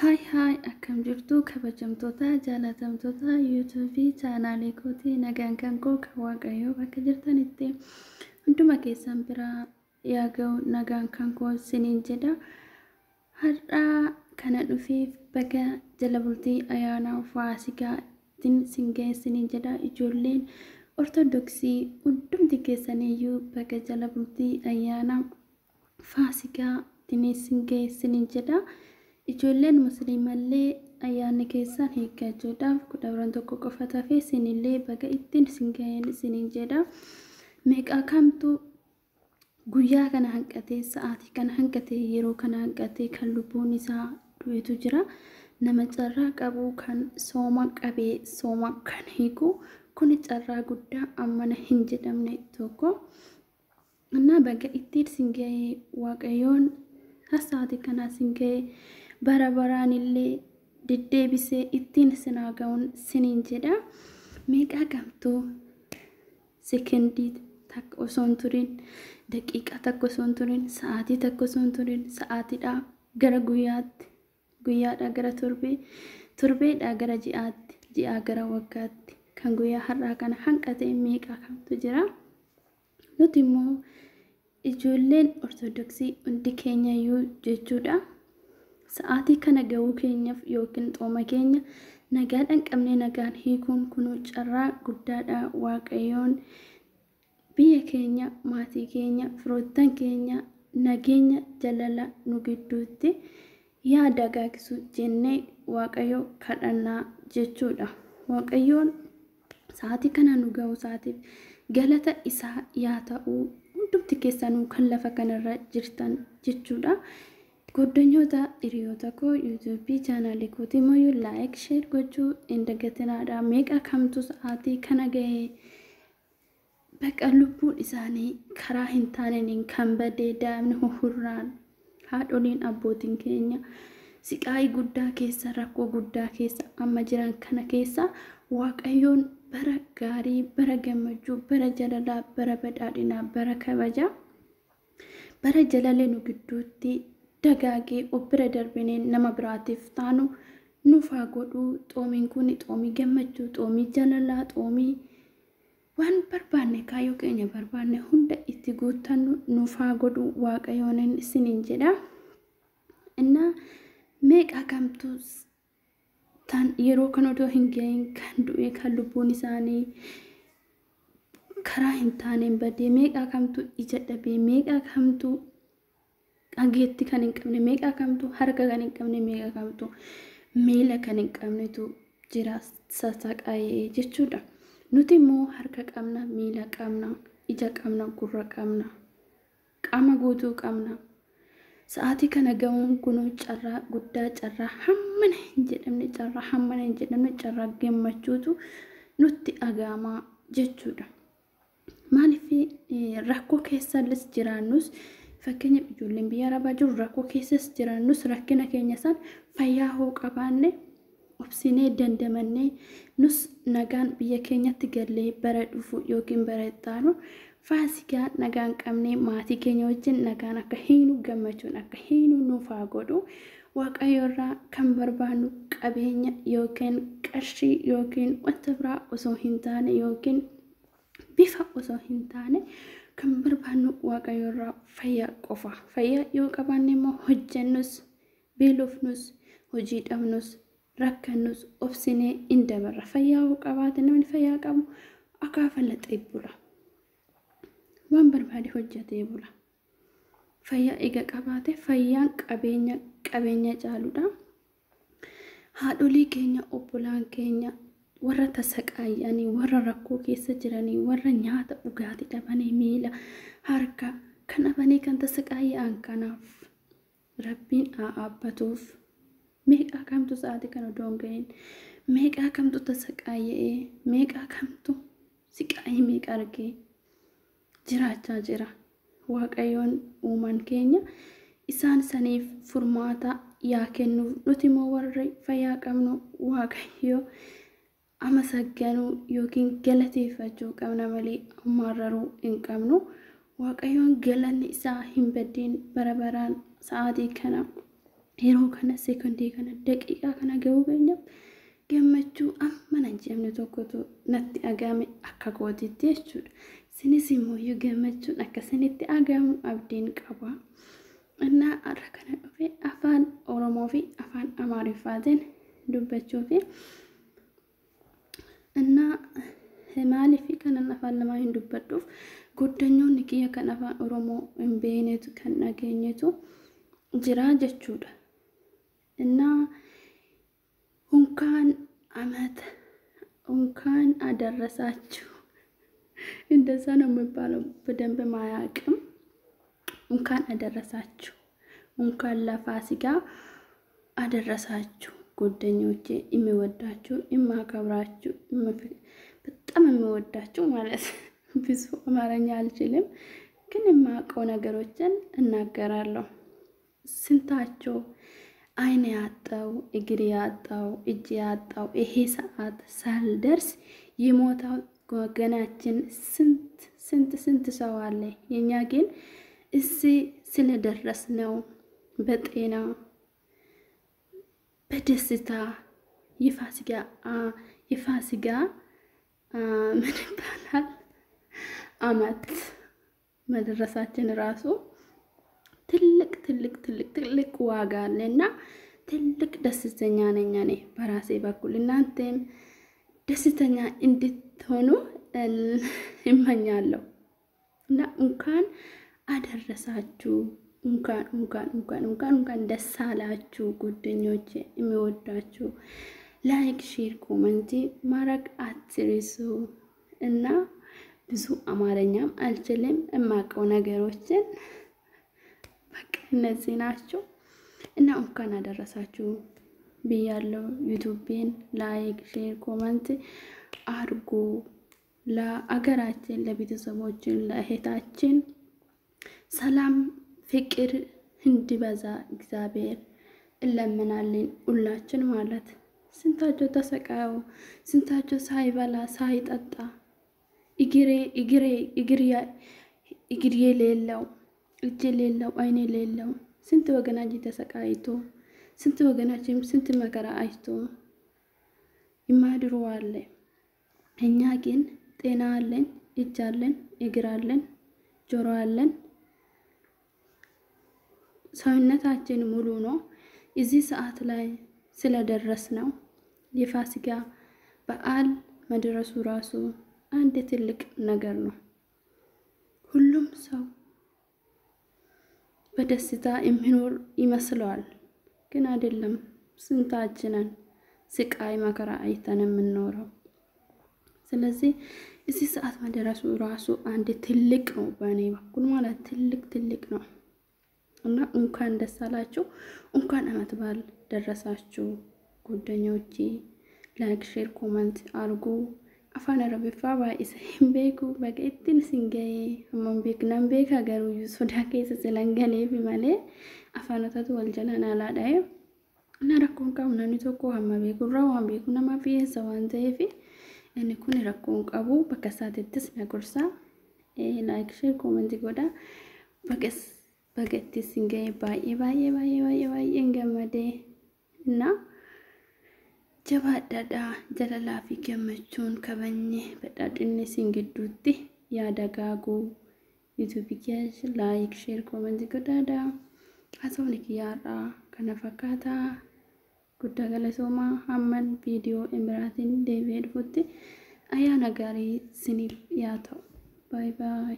Hai, akkam jirtu kabajamtoota jaalatamtoota YouTube chaanaalii kootii nagaan kan koo kan waaqayyoo bakka jirtanitti hunduma keessan biraa yaa ga'u nagaan kan koo siniin jedha. Har'a kana dhufeef baga jala bultii ayyaana Faasiikaatiin sin ga'e siniin jedha. Ijoolleen Ortodoksii hundumti keessaniyyuu baga jala bultii ayyaana Faasiikaatiin sin ga'e siniin jedha. Ijoolleen musliimallee ayyaanni keessan hiikkachuudhaaf kudhan tokko qofa tafe sinillee baga ittiin sin ga'een siniin jedha. Meeqa kamtu guyyaa kana hanqatee sa'aatii kana hanqatee yeroo kana hanqatee kan lubbuun isaa du'etu jira. Nama carraa qabu kan sooma qabee sooma kan hiiku kun carraa guddaa ammana hin jedhamne tokko. Baga ittiin sin ga'ee waaqayyoon sa'aatii kana sin ga'ee bara baraan illee deddeebisee ittiin sinaa ga'uun siniin jedha. Meeqa kamtu sekendii takka osoo hin turin, daqiiqaa takka osoo hin turin, sa'aatii takka osoo hin turin, sa'aatiidhaa gara guyyaatti, guyyaadhaa gara torbee, torbeedhaa gara ji'aatti, ji'aa gara waggaatti kan guyyaa har'aa kana hanqatee meeqa kamtu jira. Nuti immoo ijoolleen Ortodoksii hundi keenyayyuu jechuudha. Sa'aatii kana ga'uu keenyaaf yookiin xooma keenya nagaadhaan qabnee nagaan hiikuun kunuu carraa guddaadha. Waaqayyoon biyya keenya, maatii keenya, firoottan keenya nageenya jalala nu gidduutti yaa dagaagisu jennee waaqayyoo kadhannaa jechuudha. Waaqayyoon sa'aatii kana nu ga'uu isaatiif galata isaa yaa ta'u hundumti keessanuu kan lafa kanarra jirtan jechuudha. Goddanyoota hiriyoota koo YouTube chaanaalii kootii mooyyuu like share gochuu hin dagatinaadha. Meeqa kamtu sa'aatii kana ga'ee baqa lubbuun isaanii karaa hin taaneen kan badee daa'imni huhurraan haadholiin abbootiin keenya siqaa'ii guddaa keessa rakkoo guddaa keessa amma jiran kana keessa waaqayyoon bara gaarii bara gammachuu bara jalalaa bara badhaadhinaa bara kabajaa bara jalalee nu gidduutti dagaagee obbira darbinee nama biraatiif taanu nuuf haa godhu. Xoomiin kun xoomii gammachuu, xoomii jalalaa, xoomii waan barbaanne kaayyoo keenya barbaanne hunda itti guutannu nuuf haa godhu waaqayyoon isiniin jedha. Meeqa kamtu tan yeroo kan otoo hin ga'iin kan du'e kan lubbuun isaanii karaa hin taaneen badee meeqa kamtu ija dhabee meeqa kamtu dhageetti kan hin qabne meeqa kamtu harka kan hin qabne meeqa kamtu miila kan hin qabnetu jira sassaqaa'ee jechuudha. Nuti immoo harka qabna, miila qabna, ija qabna, gurra qabna, qaama guutuu qabna. Sa'aatii kana ga'uun kunuu carraa guddaa, carraa hammana hin jedhamne, carraa hammana hin jedhamne, carraa gammachuutu nutti dhaga'ama jechuudha. Maaliif rakkoo keessallee jiraannus fakkeenyaaf ijoolleen biyya arabaa jiru rakkoo keessas jiraannus rakkina keenya san fayyaa hoo qabaanne obsinee dandamannee nus nagaan biyya keenyatti gallee bara dhufu yookiin bara ittaanu Faasiikaa nagaan qabnee maatii keenya wajjin nagaan akka hiinu gammachuun akka hiinu nuuf haa godhu. Waaqayyoorraa kan barbaannu qabeenya yookiin qarshii yookiin wanta biraa osoo hin taane yookiin bifa osoo hin taane kan barbaannu waaqayyoorraa fayyaa qofa. Fayyaa yoo qabaanne immoo hojjennus, beelofnus, hojii dhabnus, rakkannus obsinee hin dabarra. Fayyaa yoo qabaate namni fayyaa qabu akaafa laxee bula. Waan barbaade hojjetee bula. Fayyaa eega qabaate fayyaan qabeenya caaludha. Haadholii keenya, obbolaan keenya warra tasaqaayanii, warra rakkoo keessa jiranii, warra nyaata dhugaatii dhabanii miila harka kan dhabanii kan tasaqaayaan kanaaf rabbiin haa dhaabbatuuf. Meeqa kamtu sa'aatii kana odoo hin ga'iin meeqa kamtu tasaqaayee meeqa kamtu siqaayii meeqa argee jiraachaa jira. Waaqayyoon uumaan keenya isaan saniif furmaata yaa kennuuf nuti immoo warri fayyaa qabnu waaqayyoo amasagganuu yookiin galateeffachuu qabna malee ammaarraruu hin qabnu. Waaqayyoon galanni isaa hin baddiin bara baraan sa'aatii kana yeroo kana sekondii kana daqiiqaa kana ga'uu keenya gammachuu amma nan jedhamne tokkotu natti agame akka gootitti jechuudha. Sinis immoo yoo gammachuun akka sinitti agamu abdiin qaba. Innaa har'a kana dhufe afaan Oromoo fi afaan Amaariffaatiin dubbachuu fi innaa maaliif kanan afaan lamaa hin dubbadhuuf guddanyoonni kiyya kan afaan Oromoo hin beeknetu kan dhageenyetu jira jechuudha. Innaa እንኳን አደረሳችሁ እንደዛ ነው የሚባለው በደንብ ማያውቅም እንኳን አደረሳችሁ እንኳን ለፋሲካ አደረሳችሁ ጓደኞቼ የሚወዳችሁ የማከብራችሁ በጣም የሚወዳችሁ ማለት ብዙ አማርኛ አልችልም ግን የማውቀው ነገሮችን እናገራለሁ ስንታቸው አይን ያጣው እግር ያጣው እጅ ያጣው ይሄ ሰዓት ሳልደርስ ይሞታው ወገናችን ስንት ሰው አለ የኛ ግን እዚህ ስለደረስነው በጤና በደስታ የፋሲካ ምን ይባላል አመት መድረሳችን ራሱ ትልቅ ዋጋ አለና ትልቅ ደስተኛ ነኝ እኔ በራሴ በኩል እናንተም ደስተኛ እንድትሆኑ እመኛለሁ እና እንኳን አደረሳችሁ እንኳን ደስ አላችሁ ጓደኞቼ የሚወዳችሁ ላይክ ሼር ኮሜንት ማድረግ አትርሱ እና ብዙ አማርኛም አልችልም የማውቀው ነገሮችን በቃ እነዚህ ናቸው እና እንኳን አደረሳችሁ ብያለሁ ዩቲዩብን ላይክ ሼር ኮሜንት አድርጉ ለአገራችን ለቤተሰቦችን ለእህታችን ሰላም ፍቅር እንዲበዛ እግዚአብሔር እለምናለን ሁላችን ማለት ስንታቸው ተሰቃዩ ስንታቸው ሳይበላ ሳይጠጣ እግሬ ሌለው እጅ ሌለው አይኔ ሌለው ስንት ወገናችን ተሰቃይቶ ስንት ወገናችን ስንት መከራ አይቶ ይማድሩ አለ እኛ ግን ጤና አለን እጅ አለን እግር አለን ጆሮ አለን ሰውነታችን ሙሉ ነው እዚህ ሰዓት ላይ ስለደረስነው የፋሲካ በዓል መድረሱ ራሱ አንድ ትልቅ ነገር ነው ሁሉም ሰው በደስታ የሚኖር ይመስላል ግን አይደለም ስንታችንን ስቃይ መከራ አይተን የምንኖረው ስለዚህ እዚህ ሰዓት መድረሱ ራሱ አንድ ትልቅ ነው በእኔ በኩል ማለት ትልቅ ነው እና እንኳን ደስ አላችሁ እንኳን አመት በዓል ደረሳችሁ ጓደኞቼ ላይክ ሼር ኮሜንት አድርጉ afaan arabiffaa baay'ee hin beeku baga ittiin singee hamman beeknan beeka garuu sodaa keessa silangaleef malee afaanotatu wal jalaan alaadhae na rakkoon qabu namni tokko hamma beekurraa waan beeku nama fiyeessa waan ta'eef inni kun rakkoon qabu bakka isaatittis na gorsaa like share comment godha baga ittiin singee baay'ee gammadee na jabaadhaadha jalalaa fi gammachuun kabanye badhaadhinni singidduutti yaada gaaguu yuutuubii keessa laayik sheer koomentii godhaadha haasawni kiyyaarraa kana fakkaataa guddaa galatoomaa hamman viidiyoo imiraatiin deebi'ee dhufutti ayyaana gaarii siniif yaa ta'u baay baay